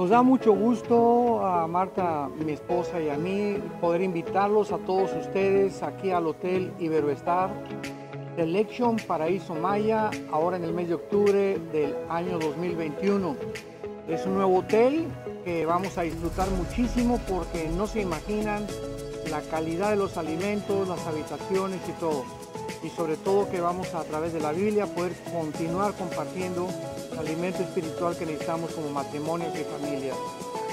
Nos da mucho gusto a Marta, mi esposa, y a mí poder invitarlos a todos ustedes aquí al Hotel Iberoestar Selection Paraíso Maya, ahora en el mes de octubre del año 2021. Es un nuevo hotel que vamos a disfrutar muchísimo porque no se imaginan la calidad de los alimentos, las habitaciones y todo. Y sobre todo que vamos a través de la Biblia poder continuar compartiendo el alimento espiritual que necesitamos como matrimonios y familias.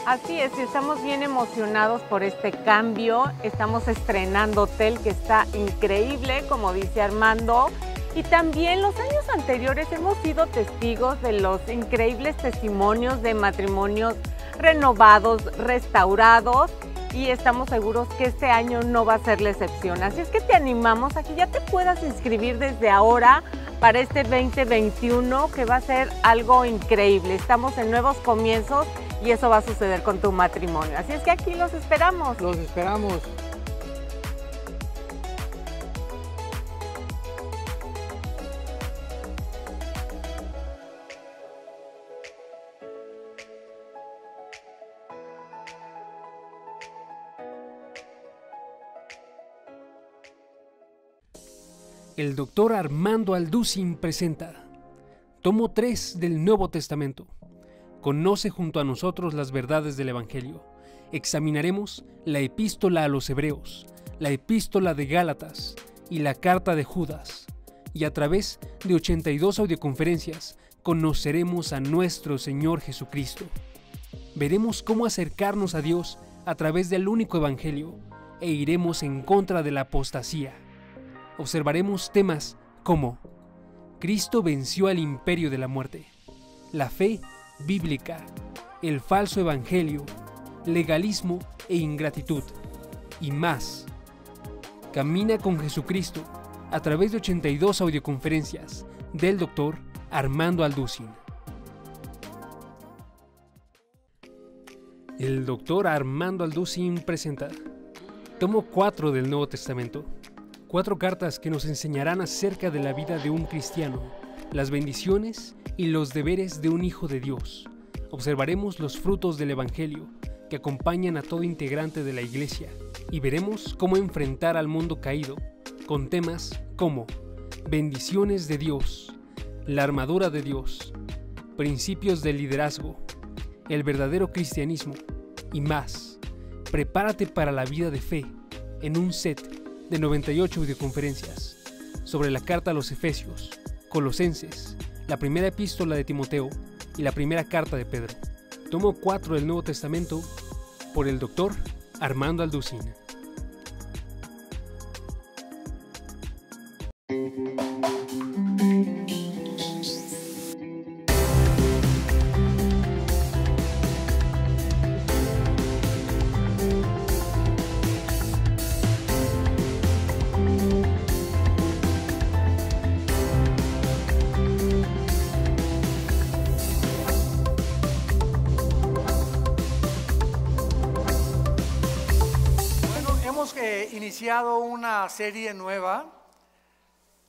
Así es, estamos bien emocionados por este cambio. Estamos estrenando hotel que está increíble, como dice Armando. Y también los años anteriores hemos sido testigos de los increíbles testimonios de matrimonios renovados, restaurados. Y estamos seguros que este año no va a ser la excepción. Así es que te animamos a que ya te puedas inscribir desde ahora para este 2021, que va a ser algo increíble. Estamos en nuevos comienzos y eso va a suceder con tu matrimonio. Así es que aquí los esperamos. Los esperamos. El doctor Armando Alducin presenta Tomo 3 del Nuevo Testamento. Conoce junto a nosotros las verdades del Evangelio. Examinaremos la epístola a los Hebreos, la epístola de Gálatas y la carta de Judas. Y a través de 82 audioconferencias conoceremos a nuestro Señor Jesucristo. Veremos cómo acercarnos a Dios a través del único Evangelio e iremos en contra de la apostasía. Observaremos temas como Cristo venció al imperio de la muerte, la fe bíblica, el falso evangelio, legalismo e ingratitud, y más. Camina con Jesucristo a través de 82 audioconferencias del doctor Armando Alducin. El doctor Armando Alducin presenta Tomo 4 del Nuevo Testamento. 4 cartas que nos enseñarán acerca de la vida de un cristiano, las bendiciones y los deberes de un hijo de Dios. Observaremos los frutos del Evangelio que acompañan a todo integrante de la iglesia y veremos cómo enfrentar al mundo caído con temas como bendiciones de Dios, la armadura de Dios, principios del liderazgo, el verdadero cristianismo y más. Prepárate para la vida de fe en un set de 98 videoconferencias sobre la carta a los Efesios, Colosenses, la primera epístola de Timoteo y la primera carta de Pedro. Tomo 4 del Nuevo Testamento por el doctor Armando Alducin. Iniciado una serie nueva.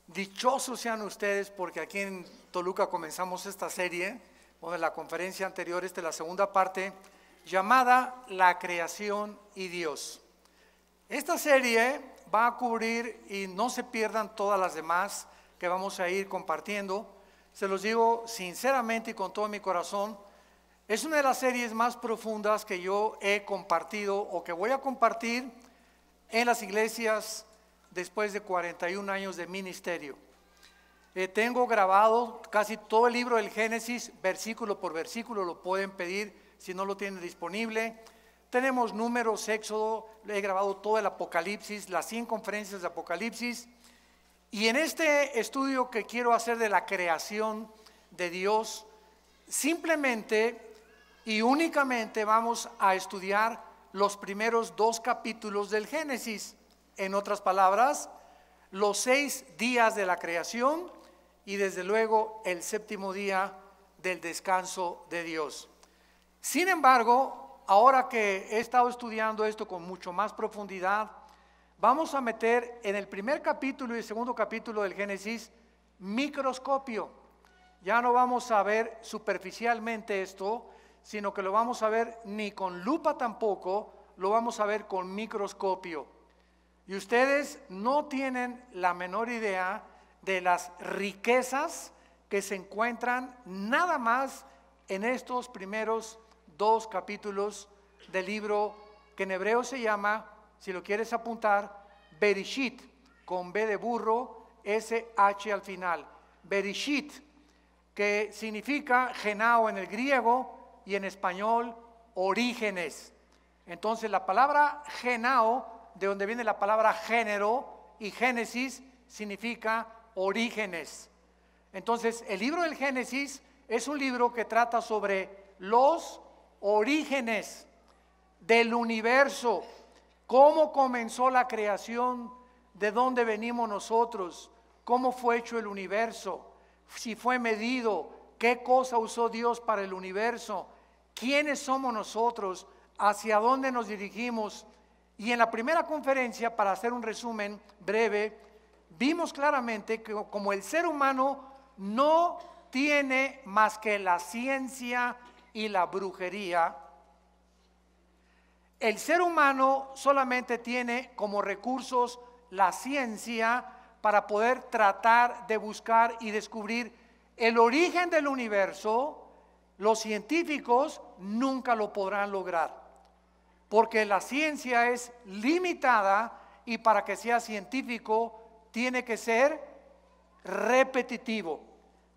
Dichosos sean ustedes porque aquí en Toluca comenzamos esta serie. Bueno, en la conferencia anterior, esta es la segunda parte, llamada La Creación y Dios. Esta serie va a cubrir, y no se pierdan todas las demás que vamos a ir compartiendo. Se los digo sinceramente y con todo mi corazón, es una de las series más profundas que yo he compartido o que voy a compartir en las iglesias después de 41 años de ministerio. Tengo grabado casi todo el libro del Génesis, versículo por versículo, lo pueden pedir si no lo tienen disponible. Tenemos Números, Éxodo, he grabado todo el Apocalipsis, las 100 conferencias de Apocalipsis. Y en este estudio que quiero hacer de la creación de Dios, simplemente y únicamente vamos a estudiar los primeros 2 capítulos del Génesis. En otras palabras, los 6 días de la creación y desde luego el 7º día del descanso de Dios. Sin embargo, ahora que he estado estudiando esto con mucho más profundidad, vamos a meter en el primer capítulo y el segundo capítulo del Génesis microscopio. Ya no vamos a ver superficialmente esto, sino que lo vamos a ver ni con lupa tampoco, lo vamos a ver con microscopio. Y ustedes no tienen la menor idea de las riquezas que se encuentran nada más en estos primeros 2 capítulos del libro que en hebreo se llama, si lo quieres apuntar, Bereshit, con B de burro, S-H al final. Bereshit, que significa genao en el griego y en español orígenes. Entonces la palabra genao, de donde viene la palabra género, y Génesis significa orígenes. Entonces el libro del Génesis es un libro que trata sobre los orígenes del universo, cómo comenzó la creación, de dónde venimos nosotros, cómo fue hecho el universo, si fue medido, qué cosa usó Dios para el universo, quiénes somos nosotros, hacia dónde nos dirigimos. Y en la primera conferencia, para hacer un resumen breve, vimos claramente que como el ser humano no tiene más que la ciencia y la brujería, el ser humano solamente tiene como recursos la ciencia para poder tratar de buscar y descubrir el origen del universo. Los científicos nunca lo podrán lograr, porque la ciencia es limitada y para que sea científico tiene que ser repetitivo,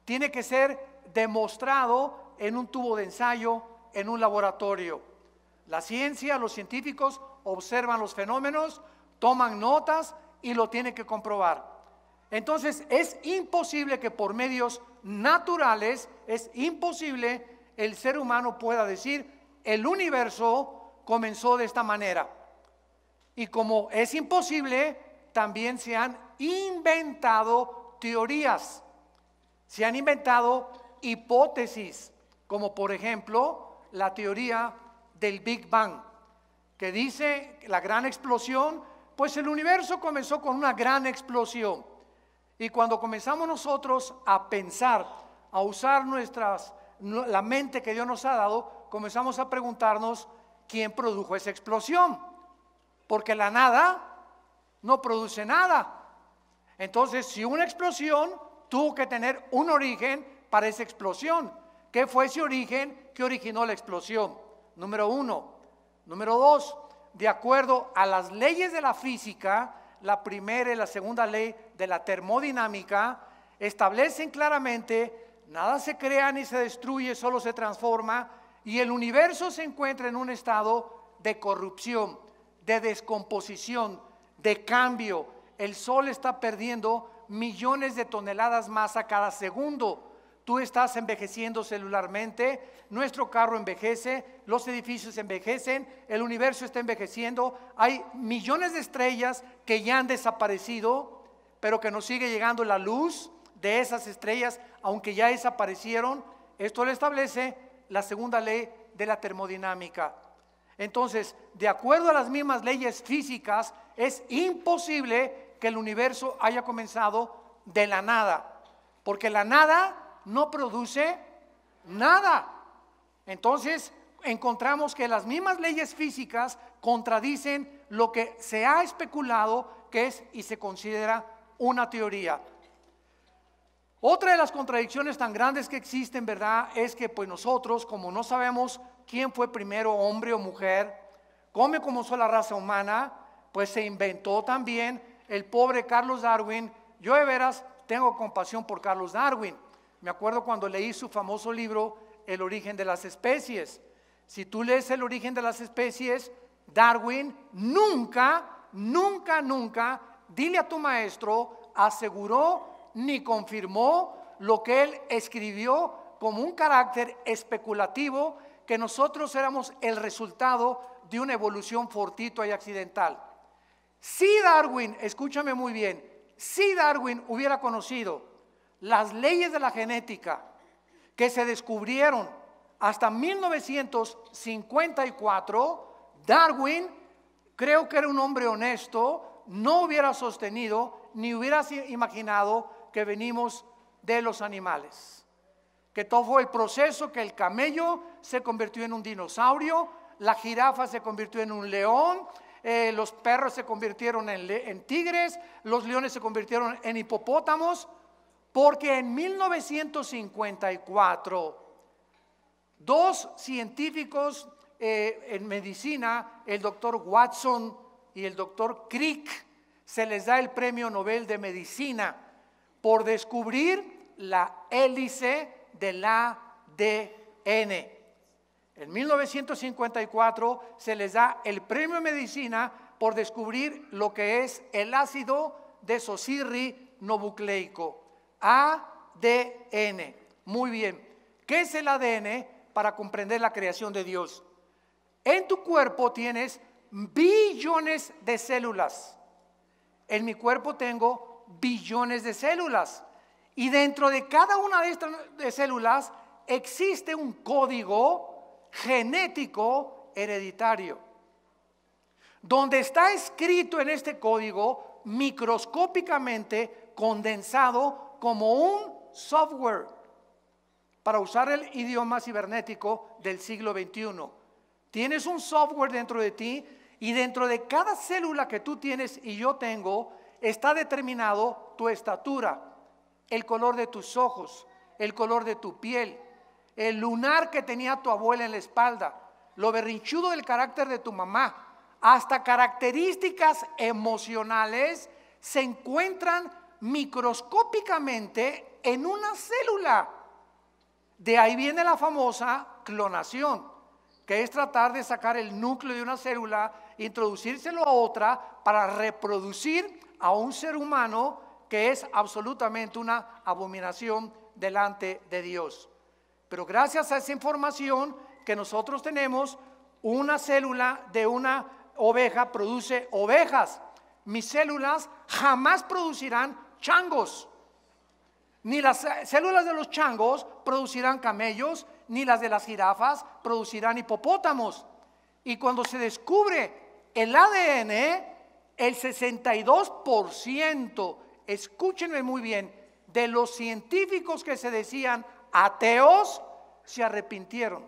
tiene que ser demostrado en un tubo de ensayo, en un laboratorio. La ciencia, los científicos observan los fenómenos, toman notas y lo tienen que comprobar. Entonces es imposible que por medios naturales, es imposible el ser humano pueda decir el universo comenzó de esta manera. Y como es imposible, también se han inventado teorías, se han inventado hipótesis, como por ejemplo la teoría del Big Bang, que dice la gran explosión. Pues el universo comenzó con una gran explosión. Y cuando comenzamos nosotros a pensar, a usar la mente que Dios nos ha dado, comenzamos a preguntarnos quién produjo esa explosión. Porque la nada no produce nada. Entonces, si una explosión tuvo que tener un origen para esa explosión, ¿qué fue ese origen que originó la explosión? Número 1. Número 2, de acuerdo a las leyes de la física, la primera y la segunda ley de la termodinámica establecen claramente: nada se crea ni se destruye, solo se transforma, y el universo se encuentra en un estado de corrupción, de descomposición, de cambio. El sol está perdiendo millones de toneladas más a cada segundo. Tú estás envejeciendo celularmente, nuestro carro envejece, los edificios envejecen, el universo está envejeciendo. Hay millones de estrellas que ya han desaparecido, pero que nos sigue llegando la luz de esas estrellas, aunque ya desaparecieron. Esto lo establece la segunda ley de la termodinámica. Entonces, de acuerdo a las mismas leyes físicas, es imposible que el universo haya comenzado de la nada, porque la nada no produce nada. Entonces encontramos que las mismas leyes físicas contradicen lo que se ha especulado que es y se considera una teoría. Otra de las contradicciones tan grandes que existen, ¿verdad?, es que pues nosotros, como no sabemos quién fue primero, hombre o mujer, cómo comenzó la raza humana, pues se inventó también el pobre Carlos Darwin. Yo de veras tengo compasión por Carlos Darwin. Me acuerdo cuando leí su famoso libro, El origen de las especies. Si tú lees El origen de las especies, Darwin nunca, dile a tu maestro, aseguró ni confirmó lo que él escribió como un carácter especulativo, que nosotros éramos el resultado de una evolución fortuita y accidental. Si Darwin, escúchame muy bien, si Darwin hubiera conocido las leyes de la genética que se descubrieron hasta 1954, Darwin, creo que era un hombre honesto, no hubiera sostenido ni hubiera imaginado que venimos de los animales. que todo fue el proceso, que el camello se convirtió en un dinosaurio, la jirafa se convirtió en un león, los perros se convirtieron en tigres, los leones se convirtieron en hipopótamos, porque en 1954 dos científicos en medicina, el doctor Watson y el doctor Crick, se les da el premio Nobel de Medicina por descubrir la hélice del ADN. En 1954 se les da el premio de medicina por descubrir lo que es el ácido desoxirribonucleico, ADN. Muy bien, ¿qué es el ADN? Para comprender la creación de Dios. En tu cuerpo tienes billones de células. En mi cuerpo tengo billones de células. Y dentro de cada una de estas células existe un código genético hereditario, donde está escrito en este código microscópicamente condensado como un software, para usar el idioma cibernético del siglo XXI. Tienes un software dentro de ti, y dentro de cada célula que tú tienes y yo tengo está determinado tu estatura, el color de tus ojos, el color de tu piel, el lunar que tenía tu abuela en la espalda, lo berrinchudo del carácter de tu mamá, hasta características emocionales se encuentran microscópicamente en una célula. De ahí viene la famosa clonación, que es tratar de sacar el núcleo de una célula, introducírselo a otra para reproducir a un ser humano, que es absolutamente una abominación delante de Dios. Pero gracias a esa información que nosotros tenemos, una célula de una oveja produce ovejas. Mis células jamás producirán changos. Ni las células de los changos producirán camellos, ni las de las jirafas producirán hipopótamos. Y cuando se descubre el ADN, el 62%, escúchenme muy bien, de los científicos que se decían ateos, se arrepintieron.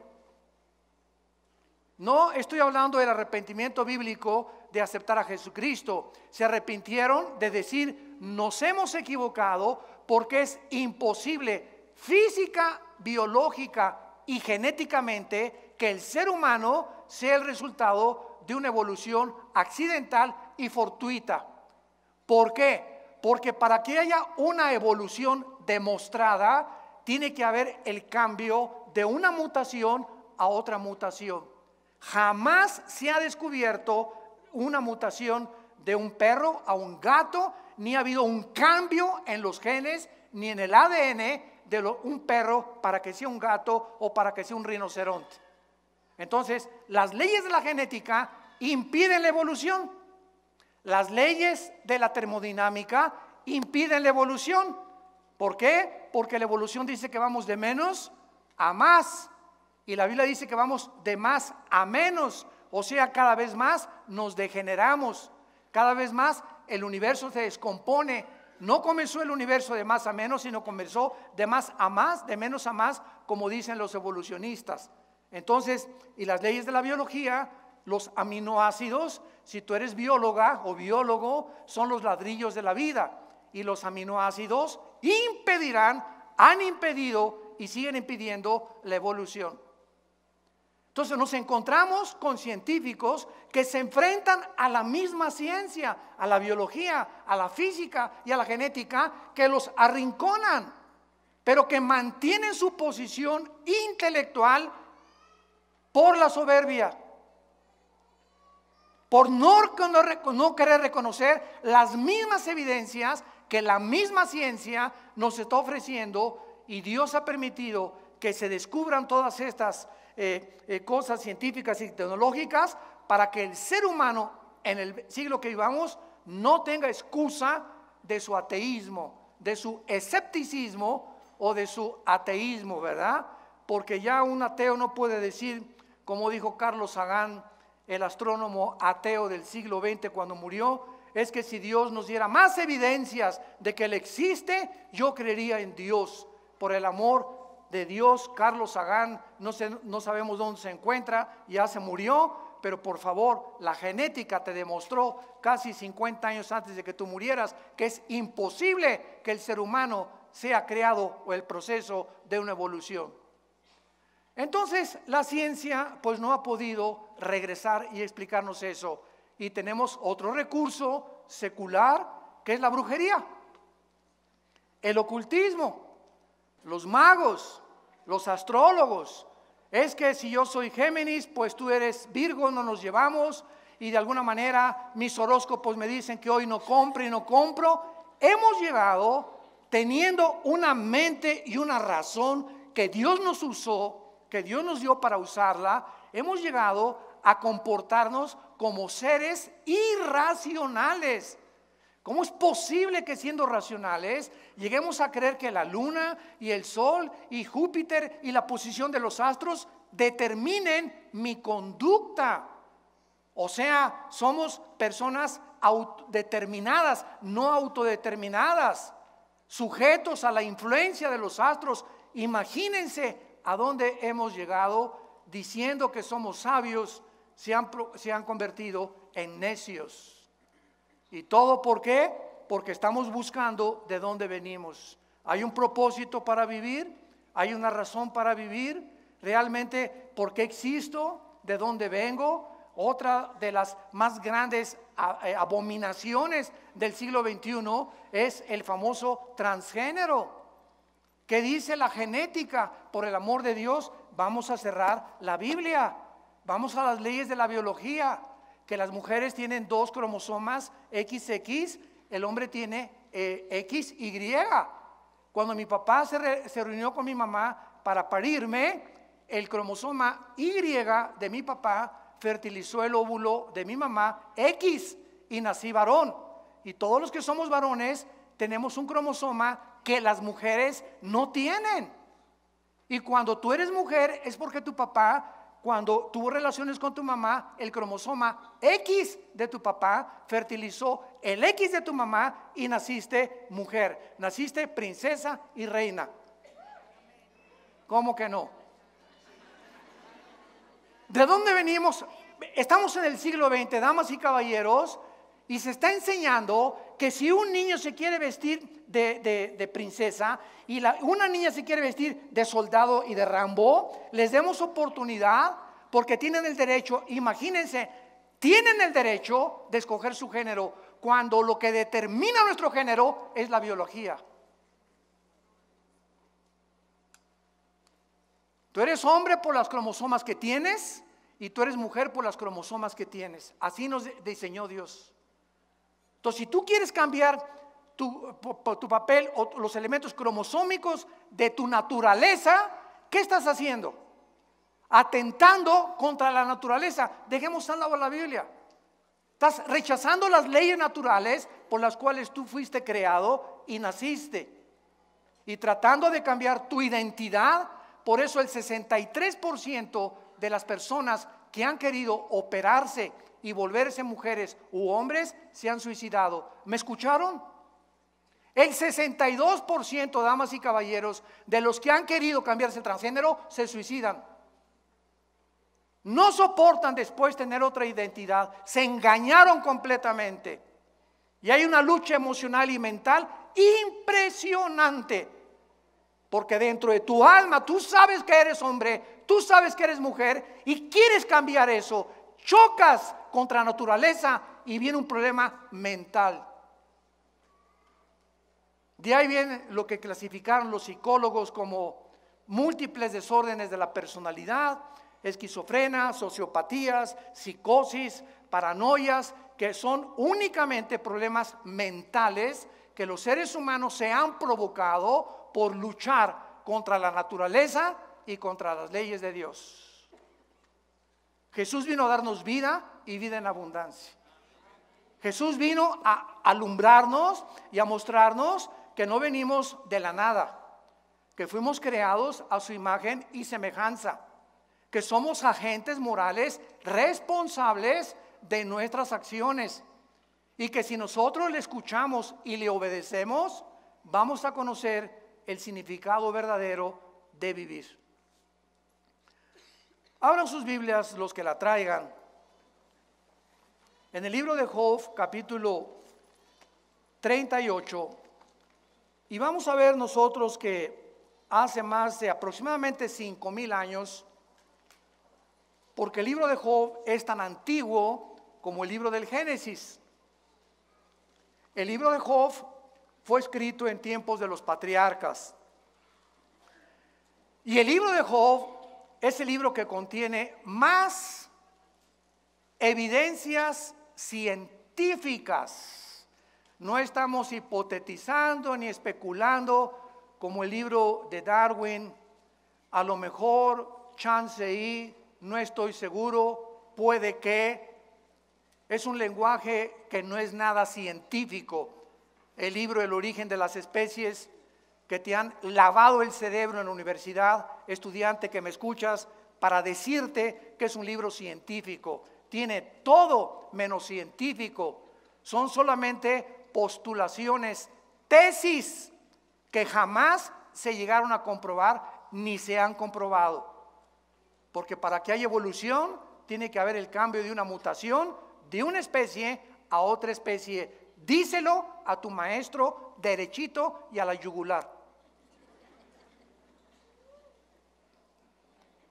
No estoy hablando del arrepentimiento bíblico de aceptar a Jesucristo. Se arrepintieron de decir, nos hemos equivocado, porque es imposible física, biológica y genéticamente que el ser humano sea el resultado de una evolución accidental y fortuita. ¿Por qué? Porque para que haya una evolución demostrada, tiene que haber el cambio de una mutación a otra mutación. Jamás se ha descubierto una mutación de un perro a un gato, ni ha habido un cambio en los genes, ni en el ADN de un perro para que sea un gato o para que sea un rinoceronte. Entonces, las leyes de la genética impiden la evolución. Las leyes de la termodinámica impiden la evolución. ¿Por qué? Porque la evolución dice que vamos de menos a más. Y la Biblia dice que vamos de más a menos. O sea, cada vez más nos degeneramos. Cada vez más el universo se descompone. No comenzó el universo de más a menos, sino comenzó de más a más, de menos a más, como dicen los evolucionistas. Entonces, y las leyes de la biología, los aminoácidos, si tú eres bióloga o biólogo, son los ladrillos de la vida. Y los aminoácidos impedirán, han impedido y siguen impidiendo la evolución. Entonces nos encontramos con científicos que se enfrentan a la misma ciencia, a la biología, a la física y a la genética, que los arrinconan, pero que mantienen su posición intelectual por la soberbia, por no querer reconocer las mismas evidencias que la misma ciencia nos está ofreciendo, y Dios ha permitido que se descubran todas estas cosas científicas y tecnológicas para que el ser humano en el siglo que vivamos no tenga excusa de su ateísmo, de su escepticismo o de su ateísmo, ¿verdad? Porque ya un ateo no puede decir, como dijo Carlos Sagan, el astrónomo ateo del siglo XX cuando murió, es que si Dios nos diera más evidencias de que Él existe, yo creería en Dios por el amor de Dios, Carlos Sagan, no sabemos dónde se encuentra, ya se murió, pero por favor, la genética te demostró casi 50 años antes de que tú murieras que es imposible que el ser humano sea creado o el proceso de una evolución. Entonces la ciencia pues no ha podido regresar y explicarnos eso, y tenemos otro recurso secular que es la brujería, el ocultismo, los magos, los astrólogos. Es que si yo soy Géminis, pues tú eres Virgo, no nos llevamos, y de alguna manera mis horóscopos me dicen que hoy no compro y no compro. Hemos llegado, teniendo una mente y una razón que Dios nos usó, que Dios nos dio para usarla, hemos llegado a comportarnos como seres irracionales. ¿Cómo es posible que siendo racionales lleguemos a creer que la luna y el sol y Júpiter y la posición de los astros determinen mi conducta? O sea, somos personas determinadas, no autodeterminadas, sujetos a la influencia de los astros. Imagínense a dónde hemos llegado diciendo que somos sabios, se han convertido en necios. ¿Y todo por qué? Porque estamos buscando de dónde venimos. ¿Hay un propósito para vivir? ¿Hay una razón para vivir? ¿Realmente por qué existo? ¿De dónde vengo? Otra de las más grandes abominaciones del siglo XXI es el famoso transgénero. ¿Qué dice la genética? Por el amor de Dios, vamos a cerrar la Biblia. Vamos a las leyes de la biología, que las mujeres tienen 2 cromosomas XX, el hombre tiene XY. Cuando mi papá se reunió con mi mamá para parirme, el cromosoma Y de mi papá fertilizó el óvulo de mi mamá X y nací varón. Y todos los que somos varones tenemos un cromosoma que las mujeres no tienen. Y cuando tú eres mujer es porque tu papá, cuando tuvo relaciones con tu mamá, el cromosoma X de tu papá fertilizó el X de tu mamá y naciste mujer, naciste princesa y reina. ¿Cómo que no? ¿De dónde venimos? Estamos en el siglo XX, damas y caballeros, y se está enseñando que si un niño se quiere vestir de princesa y una niña se quiere vestir de soldado y de Rambo, les demos oportunidad porque tienen el derecho, imagínense, tienen el derecho de escoger su género cuando lo que determina nuestro género es la biología. Tú eres hombre por las cromosomas que tienes y tú eres mujer por las cromosomas que tienes. Así nos diseñó Dios. Entonces, si tú quieres cambiar tu papel o los elementos cromosómicos de tu naturaleza, ¿qué estás haciendo? Atentando contra la naturaleza. Dejemos al lado la Biblia. Estás rechazando las leyes naturales por las cuales tú fuiste creado y naciste. Y tratando de cambiar tu identidad. Por eso el 63% de las personas que han querido operarse y volverse mujeres u hombres se han suicidado. ¿Me escucharon? El 62%, damas y caballeros, de los que han querido cambiarse el transgénero se suicidan. No soportan después tener otra identidad, se engañaron completamente. Y hay una lucha emocional y mental impresionante. Porque dentro de tu alma tú sabes que eres hombre, tú sabes que eres mujer y quieres cambiar eso. Chocas contra la naturaleza y viene un problema mental. De ahí viene lo que clasificaron los psicólogos como múltiples desórdenes de la personalidad, esquizofrenia, sociopatías, psicosis, paranoias, que son únicamente problemas mentales que los seres humanos se han provocado por luchar contra la naturaleza y contra las leyes de Dios. Jesús vino a darnos vida y vida en abundancia. Jesús vino a alumbrarnos y a mostrarnos que no venimos de la nada, que fuimos creados a su imagen y semejanza, que somos agentes morales responsables de nuestras acciones y que si nosotros le escuchamos y le obedecemos, vamos a conocer el significado verdadero de vivir. Abran sus Biblias los que la traigan. En el libro de Job, capítulo 38, y vamos a ver nosotros que hace más de aproximadamente 5,000 años, porque el libro de Job es tan antiguo como el libro del Génesis. El libro de Job fue escrito en tiempos de los patriarcas. Y el libro de Job es el libro que contiene más evidencias científicas. No estamos hipotetizando ni especulando como el libro de Darwin. A lo mejor, chance y, no estoy seguro, puede que. Es un lenguaje que no es nada científico. El libro El origen de las especies, que te han lavado el cerebro en la universidad, estudiante que me escuchas, para decirte que es un libro científico. Tiene todo menos científico. Son solamente postulaciones, tesis que jamás se llegaron a comprobar ni se han comprobado. Porque para que haya evolución tiene que haber el cambio de una mutación de una especie a otra especie. Díselo a tu maestro derechito y a la yugular.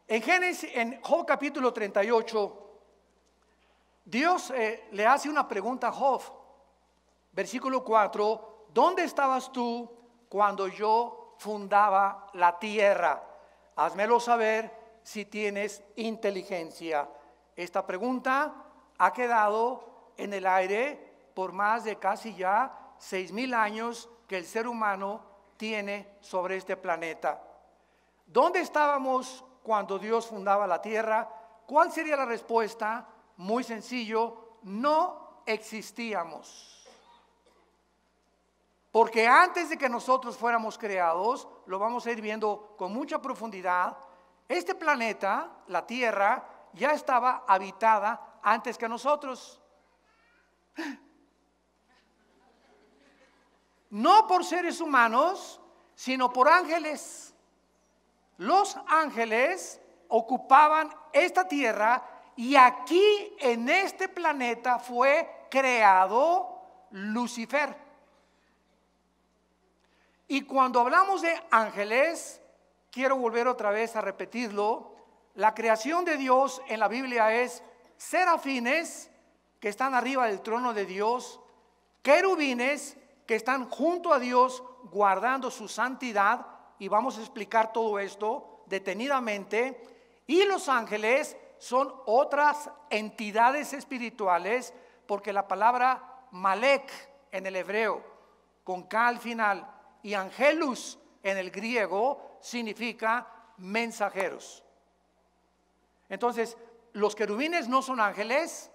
En Job capítulo 38, Dios le hace una pregunta a Job. Versículo 4, ¿dónde estabas tú cuando yo fundaba la tierra? Házmelo saber si tienes inteligencia. Esta pregunta ha quedado en el aire por más de casi ya 6,000 años que el ser humano tiene sobre este planeta. ¿Dónde estábamos cuando Dios fundaba la tierra? ¿Cuál sería la respuesta? Muy sencillo, no existíamos. Porque antes de que nosotros fuéramos creados, lo vamos a ir viendo con mucha profundidad, este planeta, la tierra, ya estaba habitada antes que nosotros. No por seres humanos, sino por ángeles. Los ángeles ocupaban esta tierra y aquí en este planeta fue creado Lucifer. Y cuando hablamos de ángeles, quiero volver otra vez a repetirlo, la creación de Dios en la Biblia es serafines que están arriba del trono de Dios, querubines que están junto a Dios guardando su santidad, y vamos a explicar todo esto detenidamente, y los ángeles son otras entidades espirituales, porque la palabra Malek en el hebreo, con K al final, y angelus en el griego significa mensajeros. Entonces, los querubines no son ángeles,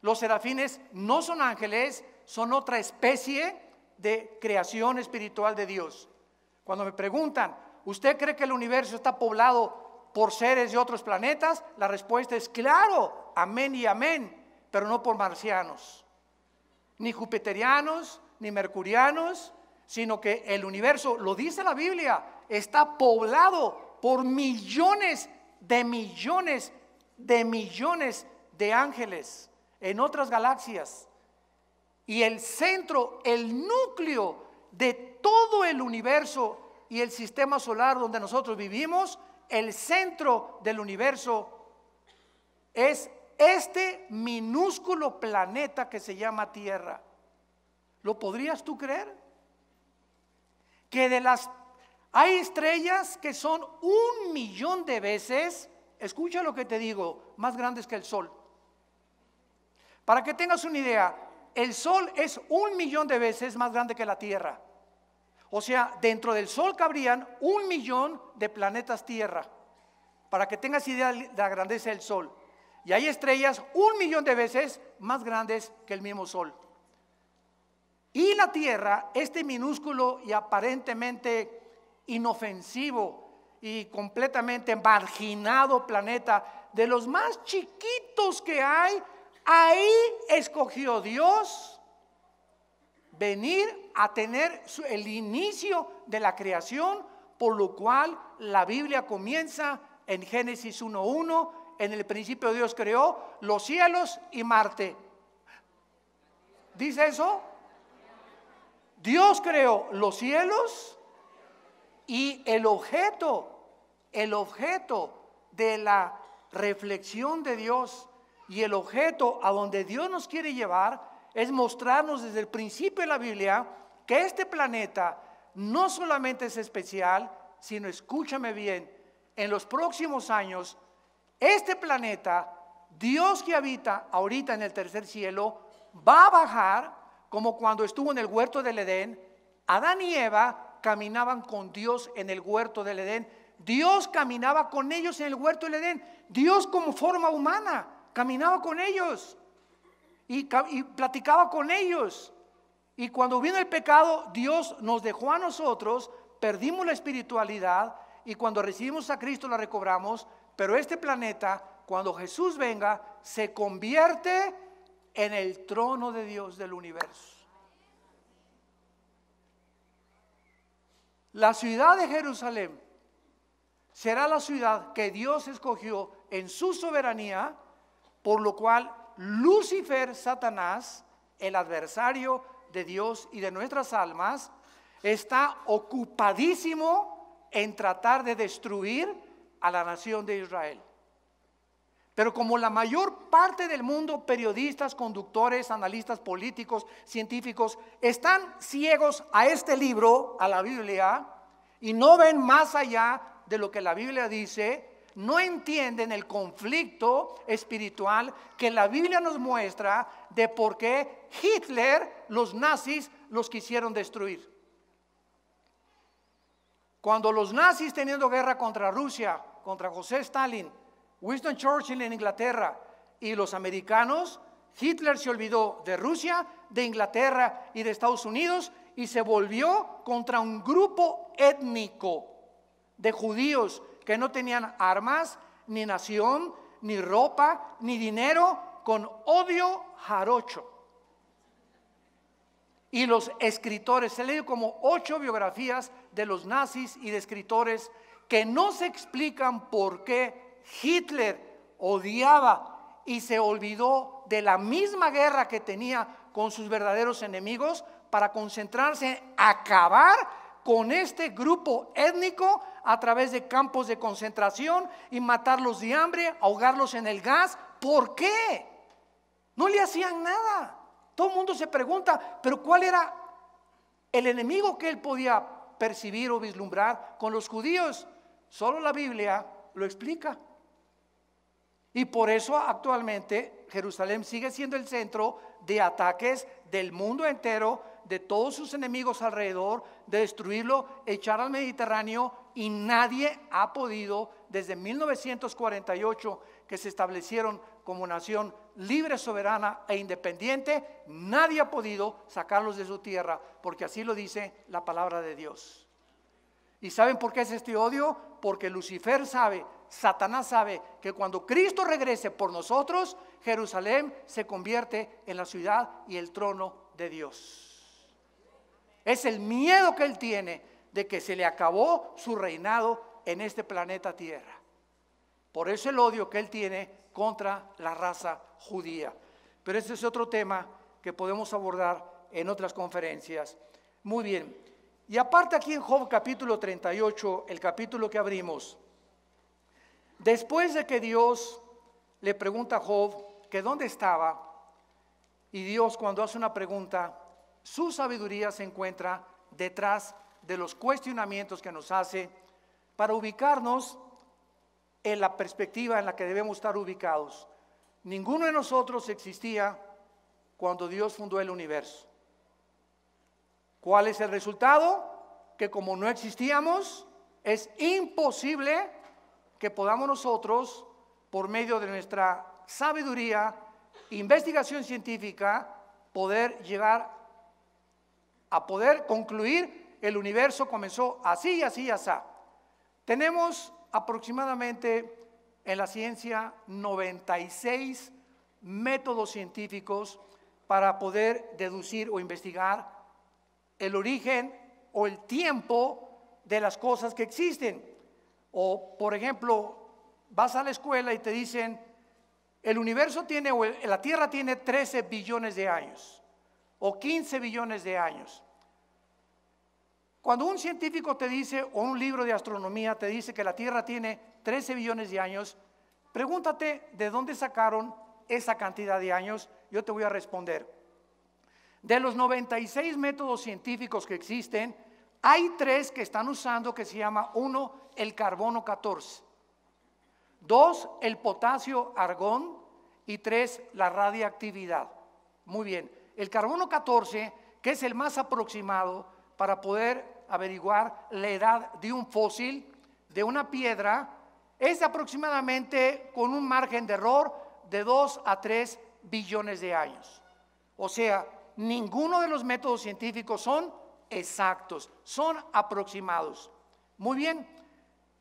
los serafines no son ángeles, son otra especie de creación espiritual de Dios. Cuando me preguntan, ¿usted cree que el universo está poblado por seres de otros planetas? La respuesta es claro, amén y amén, pero no por marcianos, ni jupiterianos, ni mercurianos, sino que el universo, lo dice la Biblia, está poblado por millones de millones de millones de ángeles en otras galaxias. Y el centro, el núcleo de todo el universo y el sistema solar donde nosotros vivimos, el centro del universo es este minúsculo planeta que se llama Tierra. ¿Lo podrías tú creer? Que hay estrellas que son 1,000,000 de veces, escucha lo que te digo, más grandes que el Sol. Para que tengas una idea, el Sol es 1,000,000 de veces más grande que la Tierra. O sea, dentro del Sol cabrían 1,000,000 de planetas Tierra. Para que tengas idea de la grandeza del Sol. Y hay estrellas 1,000,000 de veces más grandes que el mismo Sol. Y la Tierra, este minúsculo y aparentemente inofensivo y completamente marginado planeta, de los más chiquitos que hay, ahí escogió Dios venir a tener el inicio de la creación por lo cual la Biblia comienza en Génesis 1:1, en el principio Dios creó los cielos y Marte. ¿Dice eso? Dios creó los cielos y el objeto de la reflexión de Dios y el objeto a donde Dios nos quiere llevar es mostrarnos desde el principio de la Biblia que este planeta no solamente es especial, sino, escúchame bien, en los próximos años, este planeta, Dios que habita ahorita en el tercer cielo, va a bajar como cuando estuvo en el huerto del Edén. Adán y Eva caminaban con Dios en el huerto del Edén. Dios caminaba con ellos en el huerto del Edén. Dios como forma humana caminaba con ellos y platicaba con ellos. Y cuando vino el pecado, Dios nos dejó a nosotros, perdimos la espiritualidad y cuando recibimos a Cristo la recobramos. Pero este planeta, cuando Jesús venga, se convierte en el trono de Dios del universo. La ciudad de Jerusalén será la ciudad que Dios escogió en su soberanía, por lo cual Lucifer, Satanás, el adversario de Dios y de nuestras almas, está ocupadísimo en tratar de destruir a la nación de Israel. Pero como la mayor parte del mundo, periodistas, conductores, analistas políticos, científicos, están ciegos a este libro, a la Biblia, y no ven más allá de lo que la Biblia dice, no entienden el conflicto espiritual que la Biblia nos muestra de por qué Hitler, los nazis, los quisieron destruir. Cuando los nazis, teniendo guerra contra Rusia, contra José Stalin, Winston Churchill en Inglaterra y los americanos, Hitler se olvidó de Rusia, de Inglaterra y de Estados Unidos y se volvió contra un grupo étnico de judíos que no tenían armas, ni nación, ni ropa, ni dinero, con odio jarocho. Y los escritores, se leen como 8 biografías de los nazis y de escritores que no se explican por qué Hitler odiaba y se olvidó de la misma guerra que tenía con sus verdaderos enemigos para concentrarse en acabar con este grupo étnico a través de campos de concentración y matarlos de hambre, ahogarlos en el gas. ¿Por qué? No le hacían nada. Todo el mundo se pregunta, pero ¿cuál era el enemigo que él podía percibir o vislumbrar con los judíos? Solo la Biblia lo explica. Y por eso actualmente Jerusalén sigue siendo el centro de ataques del mundo entero, de todos sus enemigos alrededor, de destruirlo, echar al Mediterráneo, y nadie ha podido, desde 1948 que se establecieron como nación libre, soberana e independiente, nadie ha podido sacarlos de su tierra, porque así lo dice la palabra de Dios. ¿Y saben por qué es este odio? Porque Lucifer sabe, Satanás sabe que cuando Cristo regrese por nosotros, Jerusalén se convierte en la ciudad y el trono de Dios. Es el miedo que él tiene de que se le acabó su reinado en este planeta Tierra. Por eso el odio que él tiene contra la raza judía. Pero este es otro tema que podemos abordar en otras conferencias. Muy bien. Y aparte aquí en Job capítulo 38, el capítulo que abrimos, después de que Dios le pregunta a Job que dónde estaba, y Dios cuando hace una pregunta, su sabiduría se encuentra detrás de los cuestionamientos que nos hace para ubicarnos en la perspectiva en la que debemos estar ubicados. Ninguno de nosotros existía cuando Dios fundó el universo. ¿Cuál es el resultado? Que como no existíamos, es imposible que podamos nosotros, por medio de nuestra sabiduría, investigación científica, poder llegar a poder concluir el universo comenzó así y así y así. Tenemos aproximadamente en la ciencia 96 métodos científicos para poder deducir o investigar el origen o el tiempo de las cosas que existen. O, por ejemplo, vas a la escuela y te dicen, el universo tiene, o la Tierra tiene 13 billones de años, o 15 billones de años. Cuando un científico te dice, o un libro de astronomía te dice que la Tierra tiene 13 billones de años, pregúntate de dónde sacaron esa cantidad de años. Yo te voy a responder. De los 96 métodos científicos que existen, hay 3 que están usando que se llama, 1, el carbono 14, 2, el potasio argón y 3, la radiactividad. Muy bien, el carbono 14, que es el más aproximado para poder averiguar la edad de un fósil, de una piedra, es aproximadamente con un margen de error de 2 a 3 billones de años. O sea, ninguno de los métodos científicos son exactos, son aproximados. Muy bien,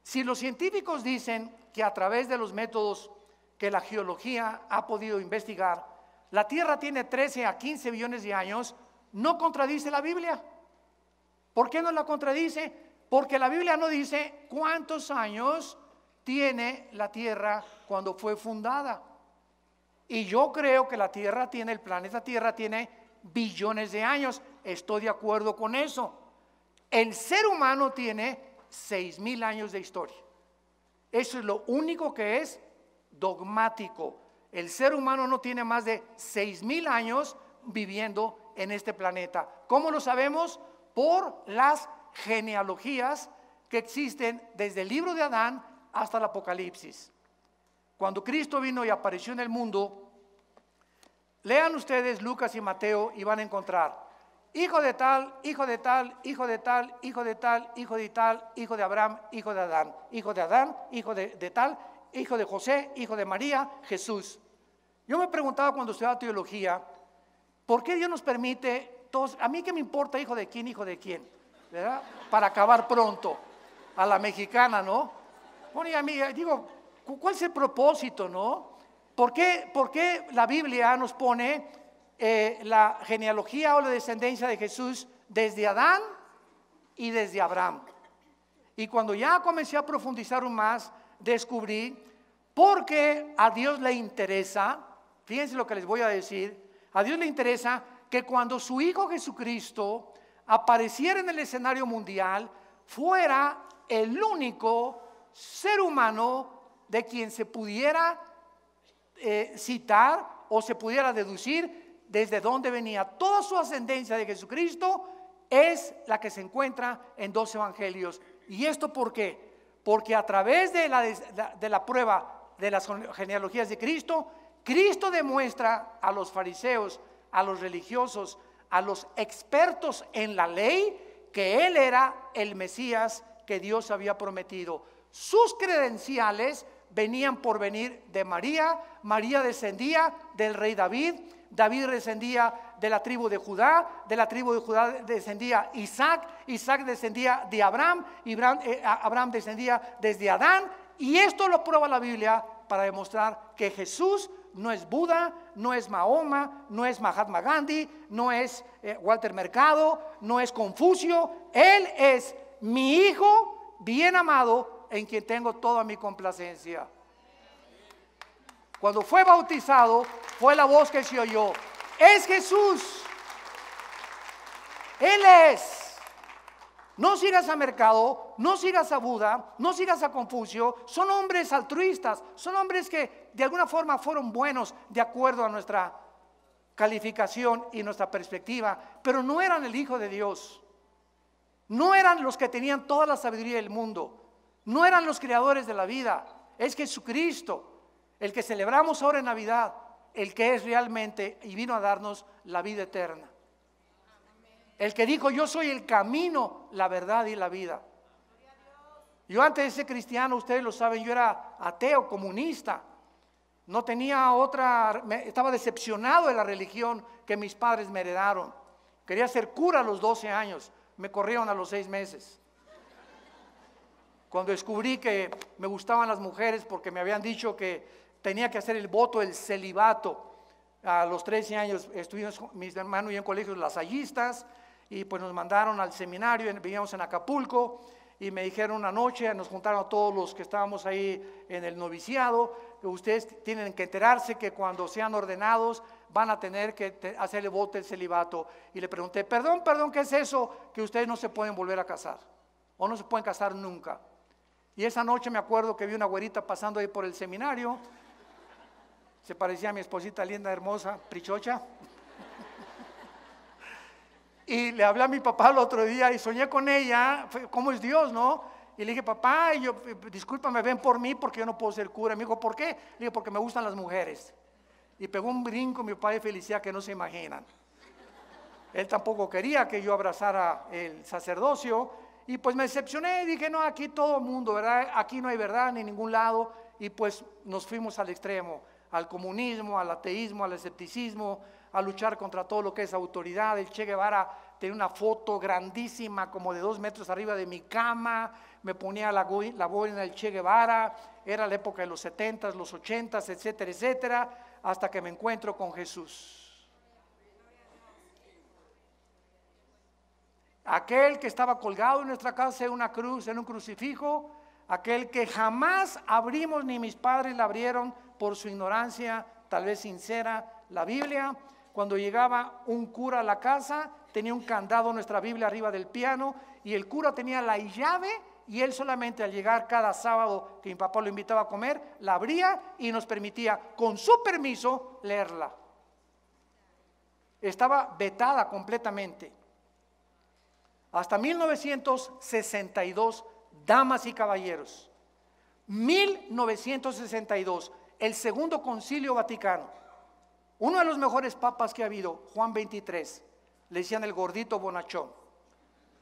si los científicos dicen que a través de los métodos que la geología ha podido investigar, la Tierra tiene 13 a 15 billones de años, ¿no contradice la Biblia? ¿Por qué no la contradice? Porque la Biblia no dice cuántos años tiene la Tierra cuando fue fundada. Y yo creo que la Tierra tiene, el planeta Tierra tiene billones de años. Estoy de acuerdo con eso. El ser humano tiene 6,000 años de historia. Eso es lo único que es dogmático. El ser humano no tiene más de 6,000 años viviendo en este planeta. ¿Cómo lo sabemos? Por las genealogías que existen desde el libro de Adán hasta el Apocalipsis. Cuando Cristo vino y apareció en el mundo, lean ustedes Lucas y Mateo y van a encontrar hijo de tal, hijo de tal, hijo de tal, hijo de tal, hijo de tal, hijo de Abraham, hijo de Adán, hijo de Adán, hijo de tal, hijo de José, hijo de María, Jesús. Yo me preguntaba cuando estudiaba teología, ¿por qué Dios nos permite todos? A mí qué me importa hijo de quién, ¿verdad? Para acabar pronto, a la mexicana, ¿no? Bueno, y a mí, digo, ¿cuál es el propósito, no? ¿Por qué la Biblia nos pone la genealogía o la descendencia de Jesús desde Adán y desde Abraham? Y cuando ya comencé a profundizar aún más, descubrí porque a Dios le interesa, fíjense lo que les voy a decir, a Dios le interesa que cuando su Hijo Jesucristo apareciera en el escenario mundial, fuera el único ser humano de quien se pudiera citar o se pudiera deducir desde dónde venía. Toda su ascendencia de Jesucristo es la que se encuentra en 2 evangelios. ¿Y esto por qué? Porque a través de la prueba de las genealogías de Cristo, Cristo demuestra a los fariseos, a los religiosos, a los expertos en la ley, que Él era el Mesías que Dios había prometido. Sus credenciales venían por venir de María. María descendía del rey David. David descendía de la tribu de Judá. De la tribu de Judá descendía Isaac. Isaac descendía de Abraham. Abraham descendía desde Adán. Y esto lo prueba la Biblia para demostrar que Jesús no es Buda, no es Mahoma, no es Mahatma Gandhi, no es Walter Mercado, no es Confucio. Él es mi Hijo bien amado, en quien tengo toda mi complacencia. Cuando fue bautizado, fue la voz que se oyó: es Jesús, Él es. No sigas a Mercado, no sigas a Buda, no sigas a Confucio. Son hombres altruistas, son hombres que de alguna forma fueron buenos de acuerdo a nuestra calificación y nuestra perspectiva, pero no eran el Hijo de Dios. No eran los que tenían toda la sabiduría del mundo. No eran los creadores de la vida. Es Jesucristo, el que celebramos ahora en Navidad, el que es realmente y vino a darnos la vida eterna. El que dijo: yo soy el camino, la verdad y la vida. Yo antes de ser cristiano, ustedes lo saben, yo era ateo, comunista. No tenía otra, estaba decepcionado de la religión que mis padres me heredaron. Quería ser cura a los 12 años, me corrieron a los 6 meses. Cuando descubrí que me gustaban las mujeres porque me habían dicho que tenía que hacer el voto del celibato. A los 13 años estuvimos, mis hermanos y yo, en colegios lasallistas, y pues nos mandaron al seminario, vivíamos en Acapulco, y me dijeron una noche, nos juntaron a todos los que estábamos ahí en el noviciado, que ustedes tienen que enterarse que cuando sean ordenados van a tener que hacerle voto el celibato. Y le pregunté, perdón, ¿qué es eso? Que ustedes no se pueden volver a casar, o no se pueden casar nunca. Y esa noche me acuerdo que vi una güerita pasando ahí por el seminario, se parecía a mi esposita linda, hermosa, prichocha. Y le hablé a mi papá el otro día y soñé con ella, ¿cómo es Dios, no? Y le dije, papá, discúlpame, ven por mí porque yo no puedo ser cura. Me dijo, ¿por qué? Le dije, porque me gustan las mujeres. Y pegó un brinco mi papá de felicidad que no se imaginan. Él tampoco quería que yo abrazara el sacerdocio. Y pues me decepcioné y dije, no, aquí todo el mundo, ¿verdad? Aquí no hay verdad ni en ningún lado. Y pues nos fuimos al extremo, al comunismo, al ateísmo, al escepticismo, a luchar contra todo lo que es autoridad. El Che Guevara tenía una foto grandísima, como de 2 metros arriba de mi cama, me ponía la boina del Che Guevara, era la época de los 70s, los 80s, etcétera, etcétera, hasta que me encuentro con Jesús. Aquel que estaba colgado en nuestra casa en una cruz, en un crucifijo, aquel que jamás abrimos, ni mis padres la abrieron por su ignorancia, tal vez sincera, la Biblia. Cuando llegaba un cura a la casa, tenía un candado en nuestra Biblia arriba del piano, y el cura tenía la llave, y él solamente al llegar cada sábado que mi papá lo invitaba a comer, la abría y nos permitía, con su permiso, leerla. Estaba vetada completamente. Hasta 1962, damas y caballeros, 1962, el Segundo Concilio Vaticano, uno de los mejores papas que ha habido, Juan XXIII, le decían el gordito bonachón.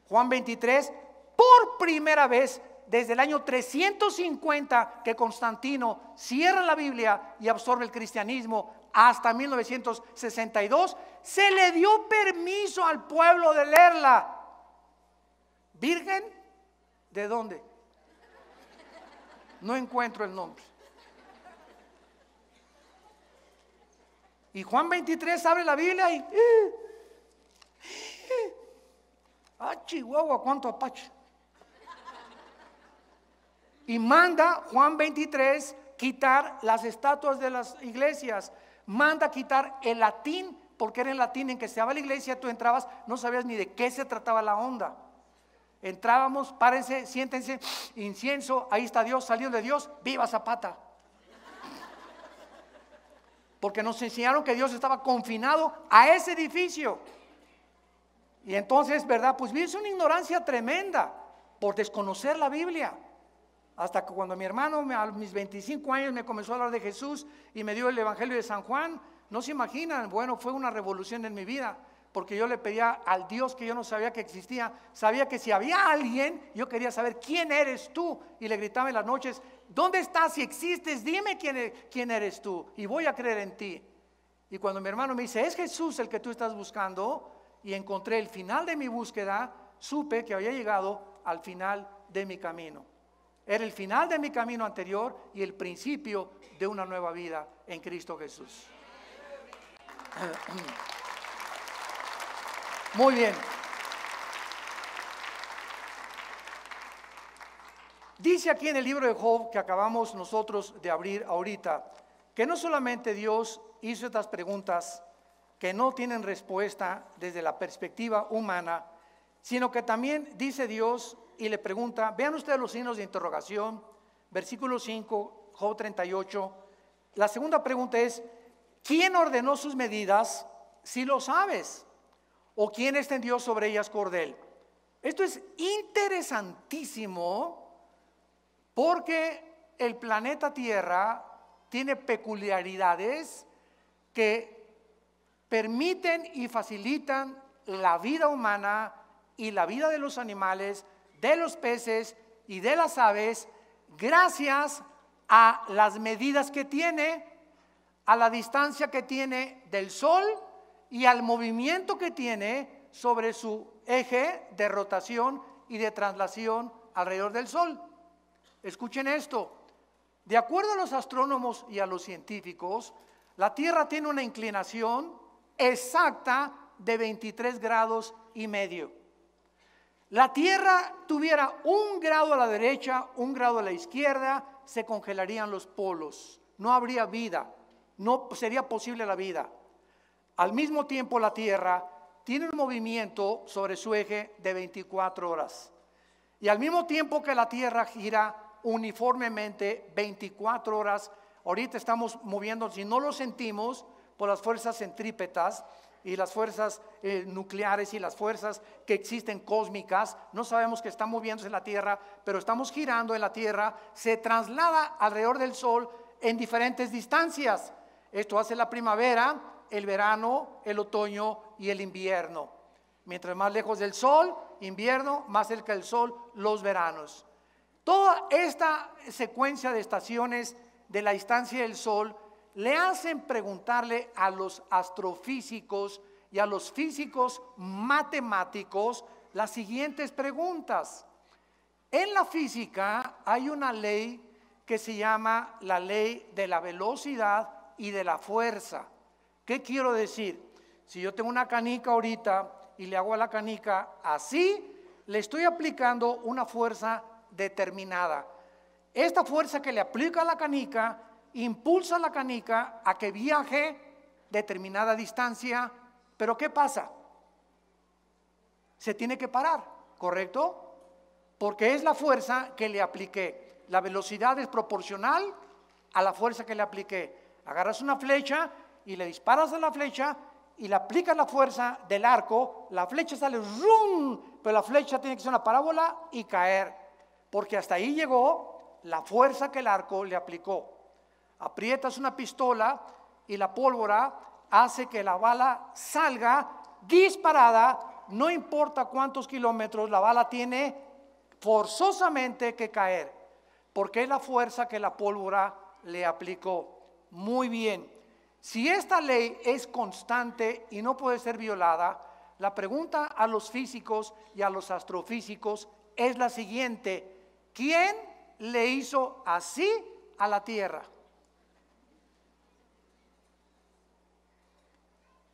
Juan XXIII, por primera vez desde el año 350 que Constantino cierra la Biblia y absorbe el cristianismo, hasta 1962, se le dio permiso al pueblo de leerla. ¿Virgen? ¿De dónde? No encuentro el nombre. Y Juan 23 abre la Biblia y Chihuahua, cuánto apache. Y manda Juan 23 quitar las estatuas de las iglesias, manda quitar el latín, porque era en latín en que se daba la iglesia, tú entrabas, no sabías ni de qué se trataba la onda. Entrábamos, párense, siéntense, incienso, ahí está Dios, salió de Dios, viva Zapata. Porque nos enseñaron que Dios estaba confinado a ese edificio. Y entonces, ¿verdad? Pues es una ignorancia tremenda por desconocer la Biblia. Hasta que cuando mi hermano a mis 25 años me comenzó a hablar de Jesús y me dio el Evangelio de San Juan, no se imaginan, bueno, fue una revolución en mi vida. Porque yo le pedía al Dios que yo no sabía que existía, sabía que si había alguien, yo quería saber quién eres tú, y le gritaba en las noches, ¿dónde estás? Si existes, dime quién eres tú, y voy a creer en ti. Y cuando mi hermano me dice, es Jesús el que tú estás buscando, y encontré el final de mi búsqueda, supe que había llegado al final de mi camino. Era el final de mi camino anterior y el principio de una nueva vida en Cristo Jesús. Muy bien. Dice aquí en el libro de Job que acabamos nosotros de abrir ahorita, que no solamente Dios hizo estas preguntas que no tienen respuesta desde la perspectiva humana, sino que también dice Dios y le pregunta, vean ustedes los signos de interrogación, versículo 5, Job 38. La segunda pregunta es, ¿quién ordenó sus medidas si lo sabes? ¿O quién extendió sobre ellas cordel? Esto es interesantísimo porque el planeta Tierra tiene peculiaridades que permiten y facilitan la vida humana y la vida de los animales, de los peces y de las aves, gracias a las medidas que tiene, a la distancia que tiene del Sol y al movimiento que tiene sobre su eje de rotación y de traslación alrededor del Sol. Escuchen esto, de acuerdo a los astrónomos y a los científicos, la Tierra tiene una inclinación exacta de 23 grados y medio. la Tierra tuviera 1 grado a la derecha, 1 grado a la izquierda, se congelarían los polos. No habría vida, no sería posible la vida. Al mismo tiempo la Tierra tiene un movimiento sobre su eje de 24 horas. Y al mismo tiempo que la Tierra gira uniformemente 24 horas, ahorita estamos moviendo, si no lo sentimos, por las fuerzas centrípetas y las fuerzas nucleares y las fuerzas que existen cósmicas, no sabemos que está moviéndose la Tierra, pero estamos girando en la Tierra, se traslada alrededor del Sol en diferentes distancias. Esto hace la primavera, el verano, el otoño y el invierno. Mientras más lejos del Sol, invierno, más cerca del Sol, los veranos. Toda esta secuencia de estaciones de la distancia del Sol le hacen preguntarle a los astrofísicos y a los físicos matemáticos las siguientes preguntas. En la física hay una ley que se llama la ley de la velocidad y de la fuerza. ¿Qué quiero decir? Si yo tengo una canica ahorita y le hago a la canica así, le estoy aplicando una fuerza determinada. Esta fuerza que le aplica a la canica impulsa a la canica a que viaje determinada distancia, pero ¿qué pasa? Se tiene que parar, ¿correcto? Porque es la fuerza que le apliqué. La velocidad es proporcional a la fuerza que le apliqué. Agarras una flecha y le disparas a la flecha y le aplicas la fuerza del arco, la flecha sale ¡rum! Pero la flecha tiene que ser una parábola y caer, porque hasta ahí llegó la fuerza que el arco le aplicó. Aprietas una pistola y la pólvora hace que la bala salga disparada, no importa cuántos kilómetros, la bala tiene forzosamente que caer, porque es la fuerza que la pólvora le aplicó. Muy bien, si esta ley es constante y no puede ser violada, la pregunta a los físicos y a los astrofísicos es la siguiente: ¿quién le hizo así a la Tierra?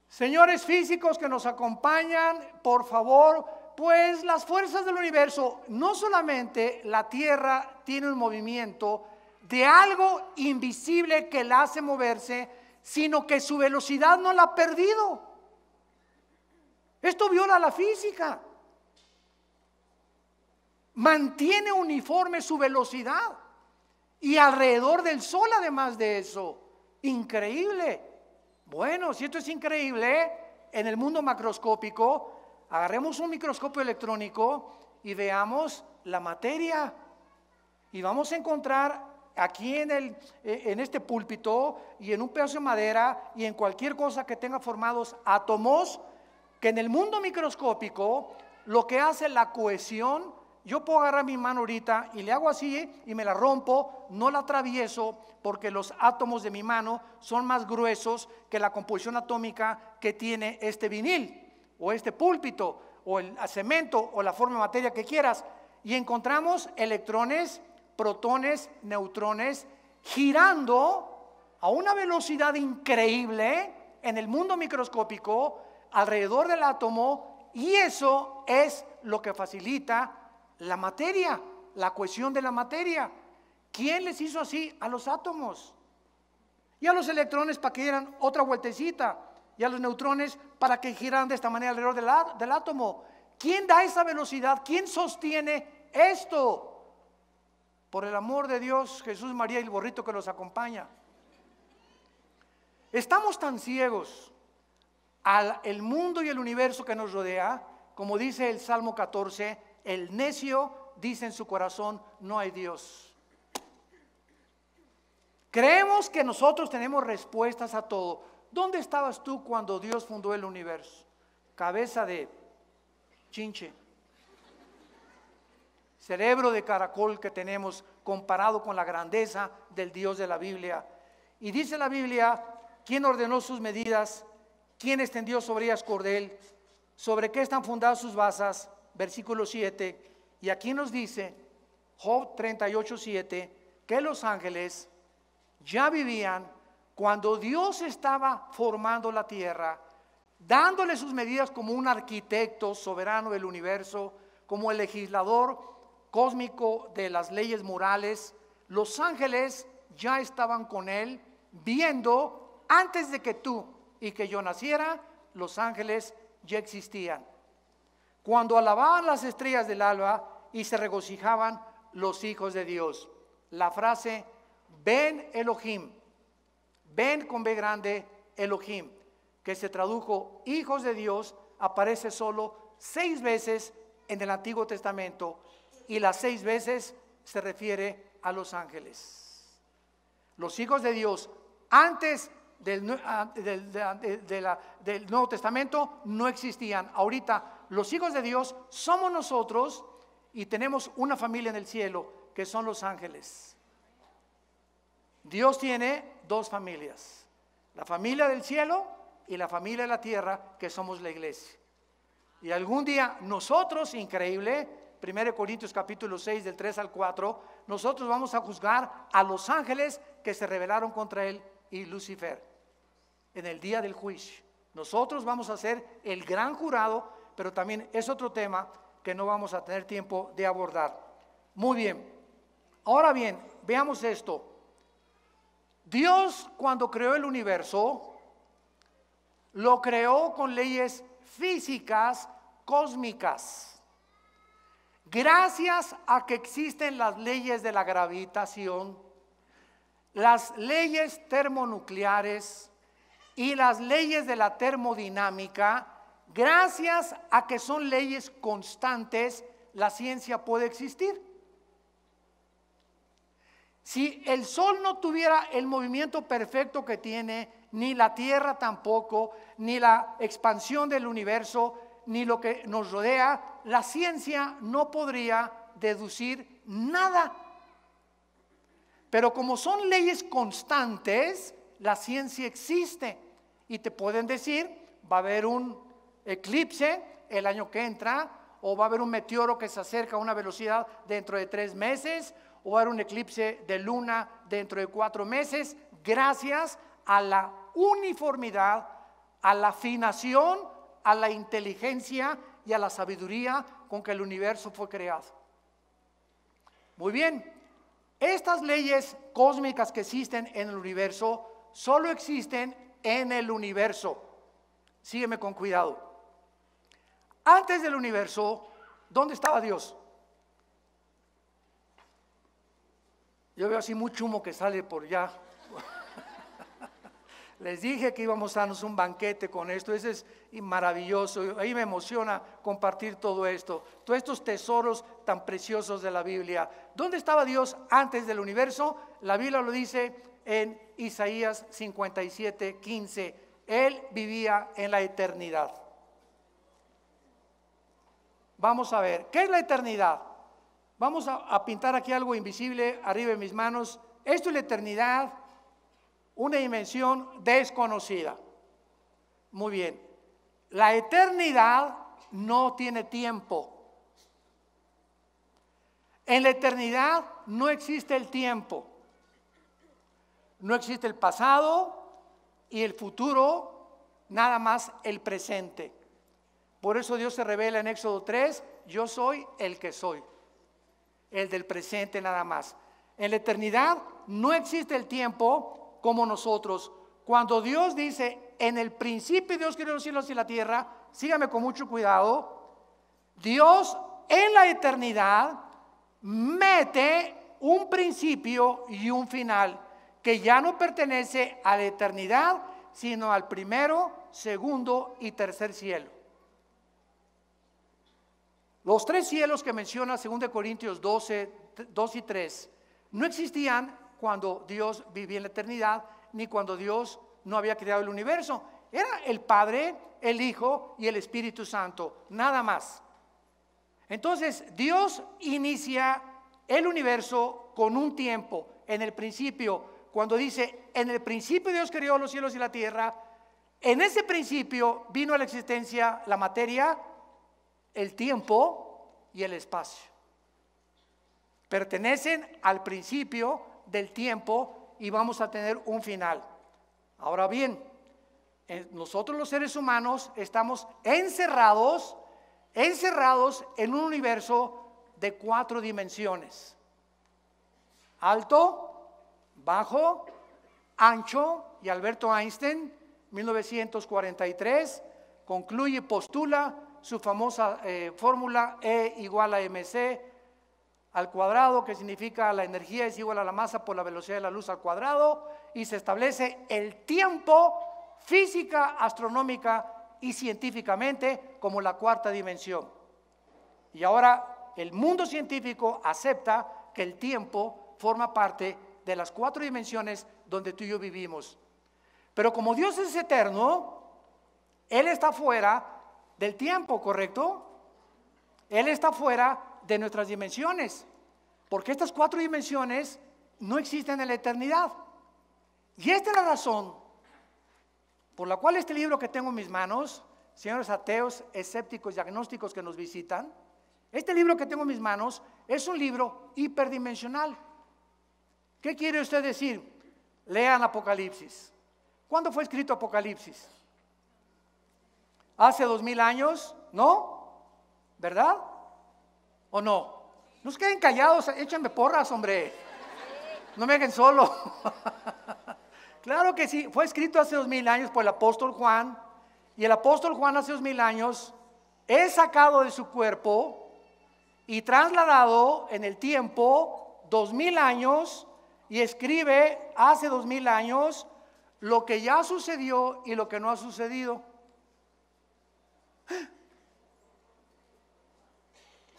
Señores físicos que nos acompañan, por favor, pues las fuerzas del universo, no solamente la Tierra tiene un movimiento de algo invisible que la hace moverse, sino que su velocidad no la ha perdido. Esto viola la física. Mantiene uniforme su velocidad y alrededor del Sol, además de eso. Increíble. Bueno, si esto es increíble, en el mundo macroscópico, agarremos un microscopio electrónico y veamos la materia. Y vamos a encontrar aquí en este púlpito y en un pedazo de madera y en cualquier cosa que tenga formados átomos, que en el mundo microscópico lo que hace la cohesión, yo puedo agarrar mi mano ahorita y le hago así y me la rompo, no la atravieso porque los átomos de mi mano son más gruesos que la composición atómica que tiene este vinil o este púlpito o el cemento o la forma de materia que quieras, y encontramos electrones, protones, neutrones girando a una velocidad increíble en el mundo microscópico alrededor del átomo, y eso es lo que facilita la materia, la cohesión de la materia. ¿Quién les hizo así a los átomos? Y a los electrones para que dieran otra vueltecita, y a los neutrones para que giraran de esta manera alrededor del átomo. ¿Quién da esa velocidad? ¿Quién sostiene esto? Por el amor de Dios, Jesús, María y el borrito que los acompaña. Estamos tan ciegos al mundo y el universo que nos rodea, como dice el Salmo 14, el necio dice en su corazón, no hay Dios. Creemos que nosotros tenemos respuestas a todo. ¿Dónde estabas tú cuando Dios fundó el universo? Cabeza de chinche, cerebro de caracol que tenemos comparado con la grandeza del Dios de la Biblia. Y dice la Biblia, ¿quién ordenó sus medidas? ¿Quién extendió sobre ellas cordel? ¿Sobre qué están fundadas sus basas? Versículo 7. Y aquí nos dice, Job 38:7, que los ángeles ya vivían cuando Dios estaba formando la tierra, dándole sus medidas como un arquitecto soberano del universo, como el legislador cósmico de las leyes morales. Los ángeles ya estaban con él, viendo antes de que tú y que yo naciera, los ángeles ya existían. Cuando alababan las estrellas del alba y se regocijaban los hijos de Dios. La frase, Ben Elohim, Ben con B grande, Elohim, que se tradujo hijos de Dios, aparece solo 6 veces en el Antiguo Testamento, y las 6 veces se refiere a los ángeles. Los hijos de Dios antes del Nuevo Testamento no existían. Ahorita los hijos de Dios somos nosotros y tenemos una familia en el cielo que son los ángeles. Dios tiene 2 familias, la familia del cielo y la familia de la tierra, que somos la iglesia. Y algún día nosotros, increíble, 1 Corintios capítulo 6 del 3 al 4, nosotros vamos a juzgar a los ángeles que se rebelaron contra él y Lucifer en el día del juicio. Nosotros vamos a ser el gran jurado, pero también es otro tema que no vamos a tener tiempo de abordar. Muy bien, ahora bien, veamos esto. Dios, cuando creó el universo, lo creó con leyes físicas cósmicas. Gracias a que existen las leyes de la gravitación, las leyes termonucleares y las leyes de la termodinámica, gracias a que son leyes constantes, la ciencia puede existir. Si el Sol no tuviera el movimiento perfecto que tiene, ni la Tierra tampoco, ni la expansión del universo, ni lo que nos rodea, la ciencia no podría deducir nada. Pero como son leyes constantes, la ciencia existe. Y te pueden decir, va a haber un eclipse el año que entra, o va a haber un meteoro que se acerca a una velocidad dentro de 3 meses, o va a haber un eclipse de luna dentro de 4 meses, gracias a la uniformidad, a la afinación, a la inteligencia y a la sabiduría con que el universo fue creado. Muy bien, estas leyes cósmicas que existen en el universo solo existen en el universo. Sígueme con cuidado. Antes del universo, ¿dónde estaba Dios? Yo veo así mucho humo que sale por allá. Les dije que íbamos a darnos un banquete con esto. Eso es maravilloso. Ahí me emociona compartir todo esto. Todos estos tesoros tan preciosos de la Biblia. ¿Dónde estaba Dios antes del universo? La Biblia lo dice en Isaías 57:15. Él vivía en la eternidad. Vamos a ver, ¿qué es la eternidad? Vamos a pintar aquí algo invisible arriba de mis manos. Esto es la eternidad, una dimensión desconocida. Muy bien, la eternidad no tiene tiempo. En la eternidad no existe el tiempo. No existe el pasado y el futuro, nada más el presente. Por eso Dios se revela en Éxodo 3, yo soy el que soy. El del presente nada más. En la eternidad no existe el tiempo como nosotros. Cuando Dios dice, en el principio Dios creó los cielos y la tierra, sígame con mucho cuidado, Dios en la eternidad mete un principio y un final que ya no pertenece a la eternidad, sino al primero, segundo y tercer cielo. Los 3 cielos que menciona 2 Corintios 12, 2 y 3 no existían cuando Dios vivía en la eternidad, ni cuando Dios no había creado el universo. Era el Padre, el Hijo y el Espíritu Santo, nada más. Entonces Dios inicia el universo con un tiempo. En el principio, cuando dice, en el principio Dios creó los cielos y la tierra, en ese principio vino a la existencia la materia, el tiempo y el espacio. Pertenecen al principio del tiempo y vamos a tener un final. Ahora bien, nosotros los seres humanos estamos encerrados encerrados en un universo de 4 dimensiones: alto, bajo, ancho. Y Alberto Einstein, 1943, concluye y postula su famosa fórmula E igual a mc al cuadrado, que significa la energía es igual a la masa por la velocidad de la luz al cuadrado, y se establece el tiempo física, astronómica y científicamente como la 4ª dimensión. Y ahora el mundo científico acepta que el tiempo forma parte de las 4 dimensiones donde tú y yo vivimos. Pero como Dios es eterno, Él está fuera del tiempo, ¿correcto? Él está fuera de nuestras dimensiones, porque estas 4 dimensiones no existen en la eternidad. Y esta es la razón por la cual este libro que tengo en mis manos, señores ateos, escépticos y agnósticos que nos visitan, este libro que tengo en mis manos es un libro hiperdimensional. ¿Qué quiere usted decir? Lean Apocalipsis. ¿Cuándo fue escrito Apocalipsis? ¿Hace 2000 años? ¿No? ¿Verdad? ¿O no? No se queden callados, échenme porras, hombre. No me dejen solo. Claro que sí, fue escrito hace 2000 años por el apóstol Juan. Y el apóstol Juan hace 2000 años es sacado de su cuerpo y trasladado en el tiempo 2000 años y escribe hace 2000 años lo que ya sucedió y lo que no ha sucedido.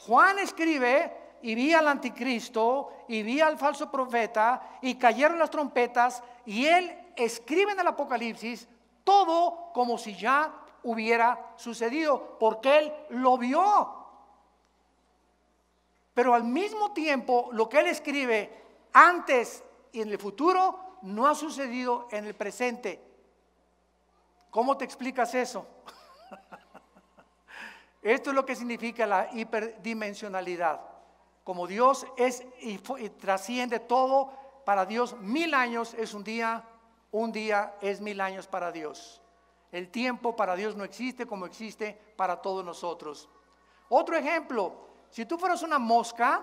Juan escribe y vi al anticristo y vi al falso profeta y cayeron las trompetas, y él escribe en el Apocalipsis todo como si ya hubiera sucedido, porque él lo vio. Pero al mismo tiempo lo que él escribe antes y en el futuro no ha sucedido en el presente. ¿Cómo te explicas eso? Esto es lo que significa la hiperdimensionalidad. Como Dios es y trasciende todo, para Dios 1000 años es un día es 1000 años para Dios. El tiempo para Dios no existe como existe para todos nosotros. Otro ejemplo, si tú fueras una mosca,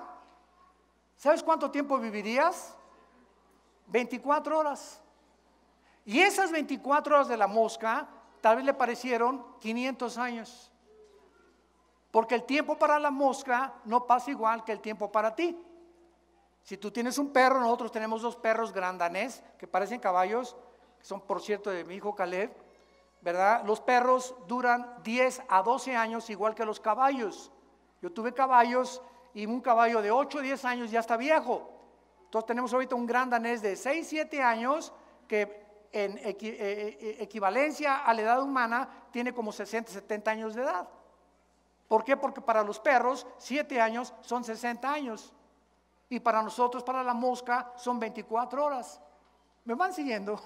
¿sabes cuánto tiempo vivirías? 24 horas. Y esas 24 horas de la mosca tal vez le parecieron 500 años. Porque el tiempo para la mosca no pasa igual que el tiempo para ti. Si tú tienes un perro, nosotros tenemos 2 perros grandanés que parecen caballos, que son por cierto de mi hijo Caleb, ¿verdad? Los perros duran 10 a 12 años igual que los caballos. Yo tuve caballos y un caballo de 8 o 10 años ya está viejo. Entonces tenemos ahorita un gran danés de 6, 7 años que en equivalencia a la edad humana tiene como 60, 70 años de edad. ¿Por qué? Porque para los perros 7 años son 60 años y para nosotros, para la mosca, son 24 horas. ¿Me van siguiendo?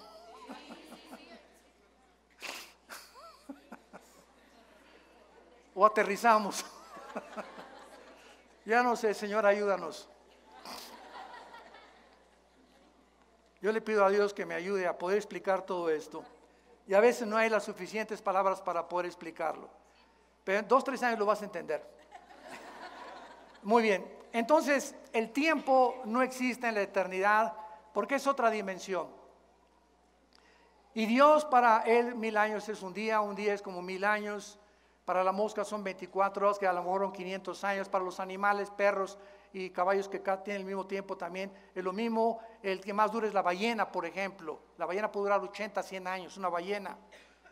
O aterrizamos. Ya no sé, Señor, ayúdanos. Yo le pido a Dios que me ayude a poder explicar todo esto. Y a veces no hay las suficientes palabras para poder explicarlo. Pero en 2 o 3 años lo vas a entender. Muy bien, entonces el tiempo no existe en la eternidad porque es otra dimensión. Y Dios, para Él 1000 años es un día es como 1000 años. Para la mosca son 24 horas, que a lo mejor son 500 años. Para los animales, perros y caballos que tienen el mismo tiempo también es lo mismo. El que más dura es la ballena, por ejemplo. La ballena puede durar 80, 100 años, una ballena.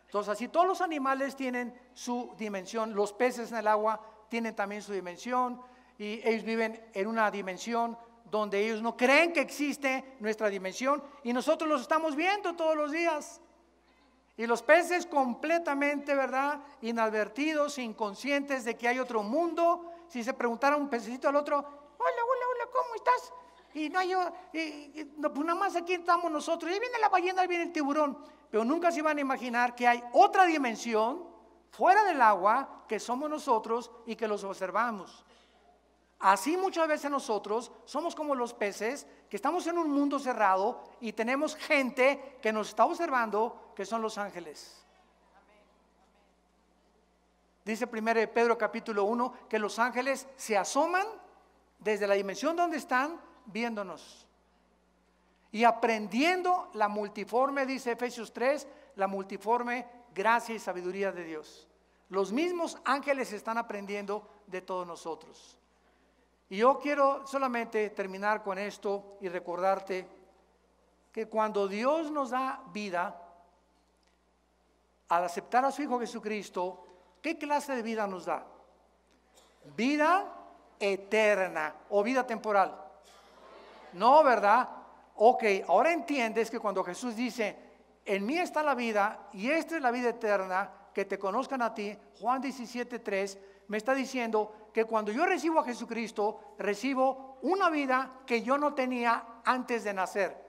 Entonces así todos los animales tienen su dimensión. Los peces en el agua tienen también su dimensión, y ellos viven en una dimensión donde ellos no creen que existe nuestra dimensión, y nosotros los estamos viendo todos los días. Y los peces completamente, ¿verdad?, inadvertidos, inconscientes de que hay otro mundo. Si se preguntara un pececito al otro: hola, ¿cómo estás? Y no hay, no, pues nada más aquí estamos nosotros. Ahí viene la ballena, ahí viene el tiburón. Pero nunca se van a imaginar que hay otra dimensión fuera del agua, que somos nosotros y que los observamos. Así muchas veces nosotros somos como los peces, que estamos en un mundo cerrado y tenemos gente que nos está observando, que son los ángeles. Dice 1 Pedro capítulo 1 que los ángeles se asoman desde la dimensión donde están viéndonos y aprendiendo la multiforme, dice Efesios 3, la multiforme gracia y sabiduría de Dios. Los mismos ángeles están aprendiendo de todos nosotros. Y yo quiero solamente terminar con esto y recordarte que cuando Dios nos da vida, al aceptar a su Hijo Jesucristo, ¿qué clase de vida nos da? Vida eterna o vida temporal. No, ¿verdad? Ok, ahora entiendes que cuando Jesús dice, en mí está la vida y esta es la vida eterna, que te conozcan a ti, Juan 17:3, me está diciendo que cuando yo recibo a Jesucristo, recibo una vida que yo no tenía antes de nacer.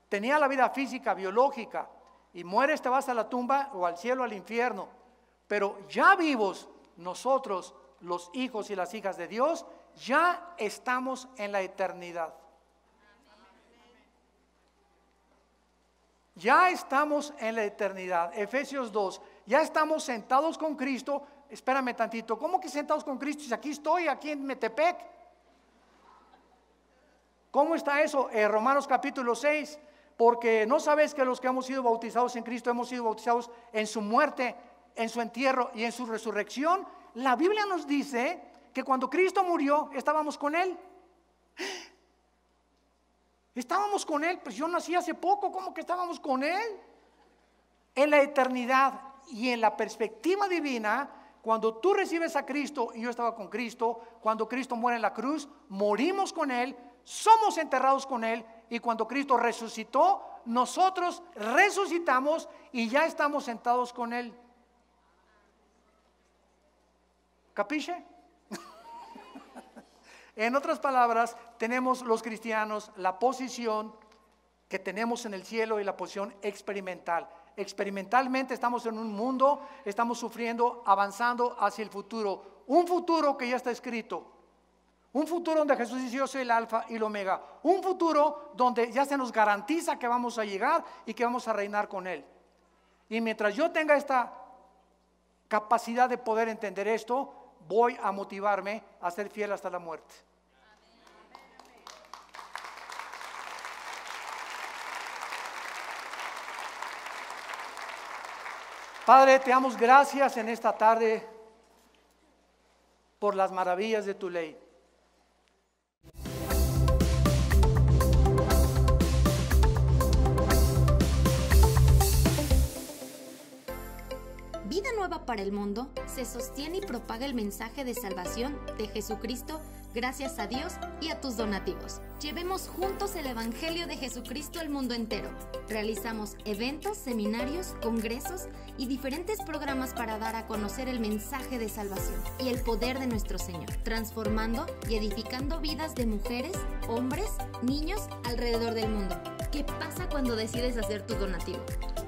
Tenía la vida física, biológica, y mueres, te vas a la tumba o al cielo, al infierno. Pero ya vivos, nosotros, los hijos y las hijas de Dios, ya estamos en la eternidad. Ya estamos en la eternidad. Efesios 2, ya estamos sentados con Cristo. Espérame tantito, ¿cómo que sentados con Cristo? Si aquí estoy, aquí en Metepec. ¿Cómo está eso? Romanos capítulo 6, porque no sabes que los que hemos sido bautizados en Cristo hemos sido bautizados en su muerte, en su entierro y en su resurrección. La Biblia nos dice que cuando Cristo murió estábamos con Él. Estábamos con Él, pues yo nací hace poco, ¿cómo que estábamos con Él? En la eternidad y en la perspectiva divina, cuando tú recibes a Cristo, y yo estaba con Cristo, cuando Cristo muere en la cruz, morimos con Él, somos enterrados con Él, y cuando Cristo resucitó, nosotros resucitamos y ya estamos sentados con Él. ¿Capiche? En otras palabras, tenemos los cristianos la posición que tenemos en el cielo y la posición experimental. Experimentalmente estamos en un mundo, estamos sufriendo, avanzando hacia el futuro. Un futuro que ya está escrito. Un futuro donde Jesús dice yo soy el alfa y el omega. Un futuro donde ya se nos garantiza que vamos a llegar y que vamos a reinar con Él. Y mientras yo tenga esta capacidad de poder entender esto, voy a motivarme a ser fiel hasta la muerte. Padre, te damos gracias en esta tarde por las maravillas de tu ley. Vida Nueva para el Mundo se sostiene y propaga el mensaje de salvación de Jesucristo gracias a Dios y a tus donativos. Llevemos juntos el Evangelio de Jesucristo al mundo entero. Realizamos eventos, seminarios, congresos y diferentes programas para dar a conocer el mensaje de salvación y el poder de nuestro Señor, transformando y edificando vidas de mujeres, hombres, niños alrededor del mundo. ¿Qué pasa cuando decides hacer tu donativo?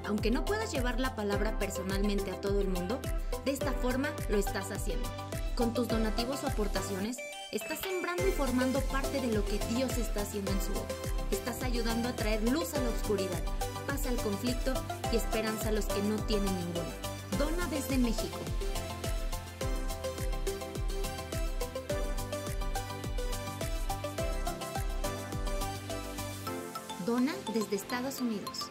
Aunque no puedas llevar la palabra personalmente a todo el mundo, de esta forma lo estás haciendo. Con tus donativos o aportaciones, estás sembrando y formando parte de lo que Dios está haciendo en su obra. Estás ayudando a traer luz a la oscuridad, paz al conflicto y esperanza a los que no tienen ninguna. Dona desde México. Dona desde Estados Unidos.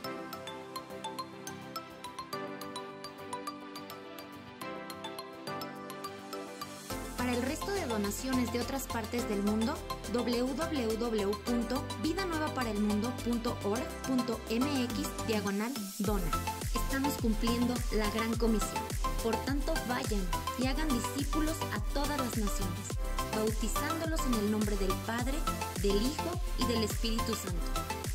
Para el resto de donaciones de otras partes del mundo, www.vidanuevaparaelmundo.org.mx/dona. Estamos cumpliendo la gran comisión. Por tanto, vayan y hagan discípulos a todas las naciones, bautizándolos en el nombre del Padre, del Hijo y del Espíritu Santo,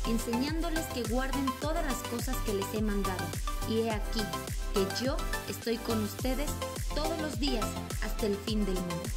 enseñándoles que guarden todas las cosas que les he mandado. Y he aquí que yo estoy con ustedes todos los días hasta el fin del mundo.